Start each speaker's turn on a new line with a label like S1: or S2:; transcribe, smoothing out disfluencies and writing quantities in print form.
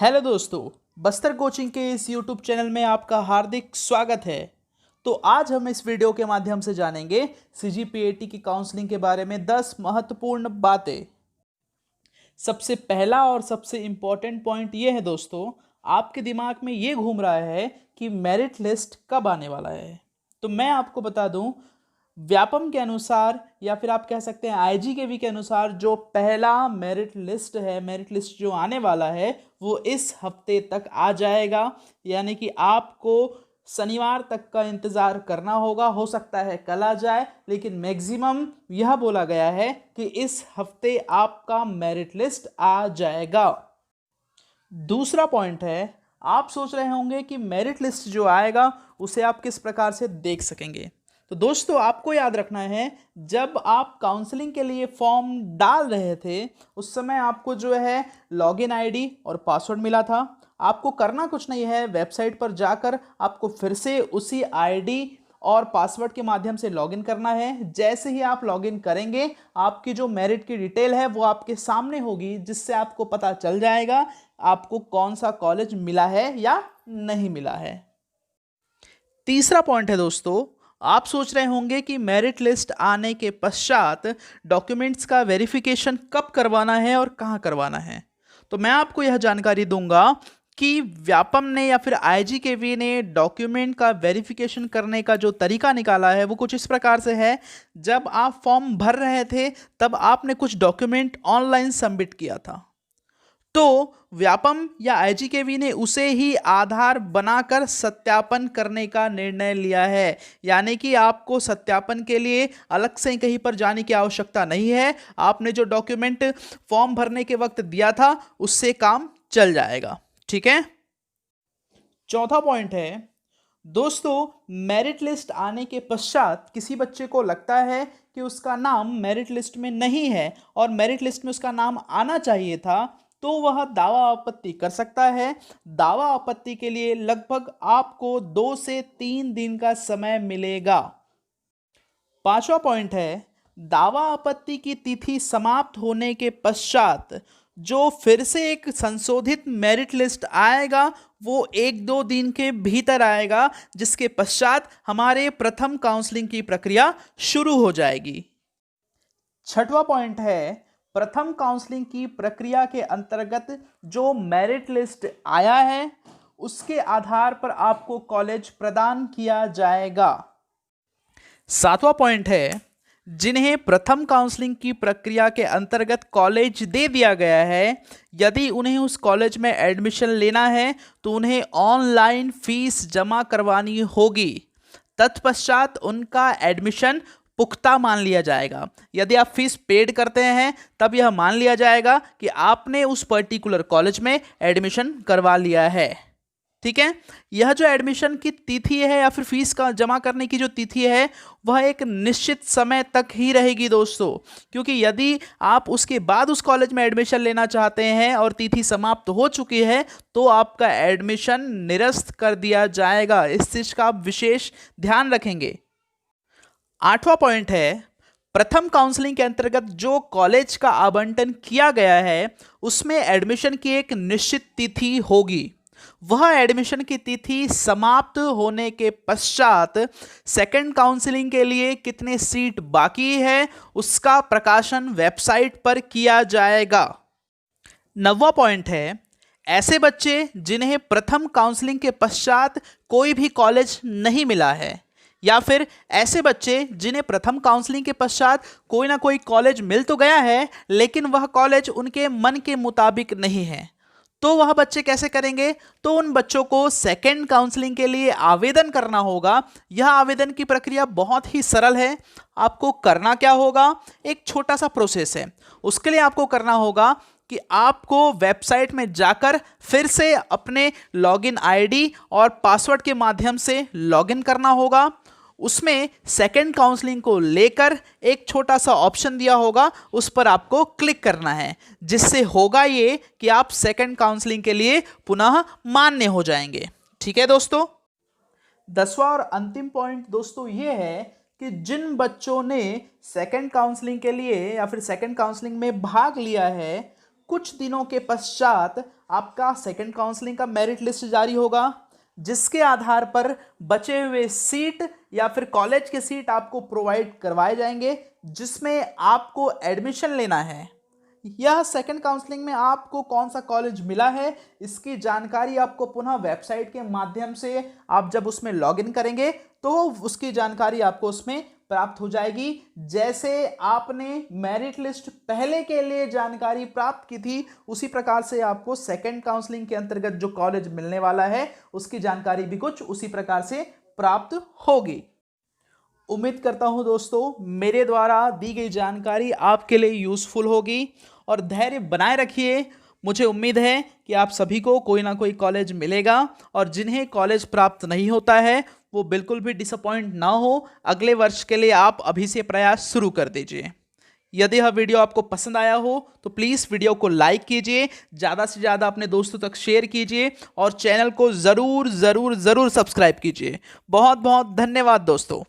S1: Hello दोस्तों, Bastar coaching के इस यूट्यूब चैनल में आपका हार्दिक स्वागत है। तो आज हम इस वीडियो के माध्यम से जानेंगे सीजीपीएटी की काउंसलिंग के बारे में 10 महत्वपूर्ण बातें। सबसे पहला और सबसे इम्पोर्टेंट पॉइंट ये है दोस्तों, आपके दिमाग में ये घूम रहा है कि मेरिट लिस्ट कब आने वाला है। तो मैं आपको बता दूं, व्यापम के अनुसार या फिर आप कह सकते हैं आईजीकेवी के अनुसार जो पहला मेरिट लिस्ट है, मेरिट लिस्ट जो आने वाला है वो इस हफ्ते तक आ जाएगा। यानी कि आपको शनिवार तक का इंतज़ार करना होगा। हो सकता है कल आ जाए, लेकिन मैक्सिमम यह बोला गया है कि इस हफ्ते आपका मेरिट लिस्ट आ जाएगा। दूसरा पॉइंट है, आप सोच रहे होंगे कि मेरिट लिस्ट जो आएगा उसे आप किस प्रकार से देख सकेंगे। तो दोस्तों आपको याद रखना है, जब आप काउंसलिंग के लिए फॉर्म डाल रहे थे उस समय आपको जो है लॉगिन आईडी और पासवर्ड मिला था। आपको करना कुछ नहीं है, वेबसाइट पर जाकर आपको फिर से उसी आईडी और पासवर्ड के माध्यम से लॉगिन करना है। जैसे ही आप लॉगिन करेंगे आपकी जो मेरिट की डिटेल है वो आपके सामने होगी, जिससे आपको पता चल जाएगा आपको कौन सा कॉलेज मिला है या नहीं मिला है। तीसरा पॉइंट है दोस्तों, आप सोच रहे होंगे कि मेरिट लिस्ट आने के पश्चात डॉक्यूमेंट्स का वेरिफिकेशन कब करवाना है और कहां करवाना है। तो मैं आपको यह जानकारी दूंगा कि व्यापम ने या फिर आईजीकेवी ने डॉक्यूमेंट का वेरिफिकेशन करने का जो तरीका निकाला है वो कुछ इस प्रकार से है। जब आप फॉर्म भर रहे थे तब आपने कुछ डॉक्यूमेंट ऑनलाइन सबमिट किया था, तो व्यापम या आईजीकेवी ने उसे ही आधार बनाकर सत्यापन करने का निर्णय लिया है। यानी कि आपको सत्यापन के लिए अलग से कहीं पर जाने की आवश्यकता नहीं है। आपने जो डॉक्यूमेंट फॉर्म भरने के वक्त दिया था उससे काम चल जाएगा। ठीक है। चौथा पॉइंट है दोस्तों, मेरिट लिस्ट आने के पश्चात किसी बच्चे को लगता है कि उसका नाम मेरिट लिस्ट में नहीं है और मेरिट लिस्ट में उसका नाम आना चाहिए था, तो वह दावा आपत्ति कर सकता है। दावा आपत्ति के लिए लगभग आपको 2 से 3 दिन का समय मिलेगा। पांचवा पॉइंट है, दावा आपत्ति की तिथि समाप्त होने के पश्चात जो फिर से एक संशोधित मेरिट लिस्ट आएगा वो 1-2 दिन के भीतर आएगा, जिसके पश्चात हमारे प्रथम काउंसलिंग की प्रक्रिया शुरू हो जाएगी। छठवां पॉइंट है, प्रथम काउंसलिंग की प्रक्रिया के अंतर्गत जो मेरिट लिस्ट आया है उसके आधार पर आपको कॉलेज प्रदान किया जाएगा। सातवां पॉइंट है, जिन्हें प्रथम काउंसलिंग की प्रक्रिया के अंतर्गत कॉलेज दे दिया गया है, यदि उन्हें उस कॉलेज में एडमिशन लेना है तो उन्हें ऑनलाइन फीस जमा करवानी होगी। तत्पश्चात उनका एडमिशन पुख्ता मान लिया जाएगा। यदि आप फीस पेड करते हैं तब यह मान लिया जाएगा कि आपने उस पर्टिकुलर कॉलेज में एडमिशन करवा लिया है। ठीक है। यह जो एडमिशन की तिथि है या फिर फीस का जमा करने की जो तिथि है वह एक निश्चित समय तक ही रहेगी दोस्तों, क्योंकि यदि आप उसके बाद उस कॉलेज में एडमिशन लेना चाहते हैं और तिथि समाप्त हो चुकी है तो आपका एडमिशन निरस्त कर दिया जाएगा। इस चीज का आप विशेष ध्यान रखेंगे। आठवां पॉइंट है, प्रथम काउंसलिंग के अंतर्गत जो कॉलेज का आवंटन किया गया है उसमें एडमिशन की एक निश्चित तिथि होगी। वह एडमिशन की तिथि समाप्त होने के पश्चात सेकंड काउंसलिंग के लिए कितने सीट बाकी है उसका प्रकाशन वेबसाइट पर किया जाएगा। नौवां पॉइंट है, ऐसे बच्चे जिन्हें प्रथम काउंसलिंग के पश्चात कोई भी कॉलेज नहीं मिला है या फिर ऐसे बच्चे जिन्हें प्रथम काउंसलिंग के पश्चात कोई ना कोई कॉलेज मिल तो गया है लेकिन वह कॉलेज उनके मन के मुताबिक नहीं है, तो वह बच्चे कैसे करेंगे। तो उन बच्चों को सेकंड काउंसलिंग के लिए आवेदन करना होगा। यह आवेदन की प्रक्रिया बहुत ही सरल है। आपको करना क्या होगा, एक छोटा सा प्रोसेस है। उसके लिए आपको करना होगा कि आपको वेबसाइट में जाकर फिर से अपने लॉगिन आईडी और पासवर्ड के माध्यम से लॉगिन करना होगा। उसमें सेकंड काउंसलिंग को लेकर एक छोटा सा ऑप्शन दिया होगा, उस पर आपको क्लिक करना है, जिससे होगा ये कि आप सेकंड काउंसलिंग के लिए पुनः मान्य हो जाएंगे। ठीक है दोस्तों। 10वां और अंतिम पॉइंट दोस्तों ये है कि जिन बच्चों ने सेकंड काउंसलिंग के लिए या फिर सेकंड काउंसलिंग में भाग लिया है, कुछ दिनों के पश्चात आपका सेकंड काउंसलिंग का मेरिट लिस्ट जारी होगा, जिसके आधार पर बचे हुए सीट या फिर कॉलेज के सीट आपको प्रोवाइड करवाए जाएंगे, जिसमें आपको एडमिशन लेना है। यह सेकंड काउंसलिंग में आपको कौन सा कॉलेज मिला है, इसकी जानकारी आपको पुनः वेबसाइट के माध्यम से आप जब उसमें लॉगिन करेंगे तो उसकी जानकारी आपको उसमें प्राप्त हो जाएगी। जैसे आपने मेरिट लिस्ट पहले के लिए जानकारी प्राप्त की थी, उसी प्रकार से आपको सेकंड काउंसलिंग के अंतर्गत जो कॉलेज मिलने वाला है उसकी जानकारी भी कुछ उसी प्रकार से प्राप्त होगी। उम्मीद करता हूं दोस्तों मेरे द्वारा दी गई जानकारी आपके लिए यूज़फुल होगी, और धैर्य बनाए रखिए। मुझे उम्मीद है कि आप सभी को कोई ना कोई कॉलेज मिलेगा, और जिन्हें कॉलेज प्राप्त नहीं होता है वो बिल्कुल भी डिसअपॉइंट ना हो। अगले वर्ष के लिए आप अभी से प्रयास शुरू कर दीजिए। यदि यह वीडियो आपको पसंद आया हो तो प्लीज़ वीडियो को लाइक कीजिए, ज़्यादा से ज़्यादा अपने दोस्तों तक शेयर कीजिए, और चैनल को ज़रूर ज़रूर ज़रूर सब्सक्राइब कीजिए। बहुत बहुत धन्यवाद दोस्तों।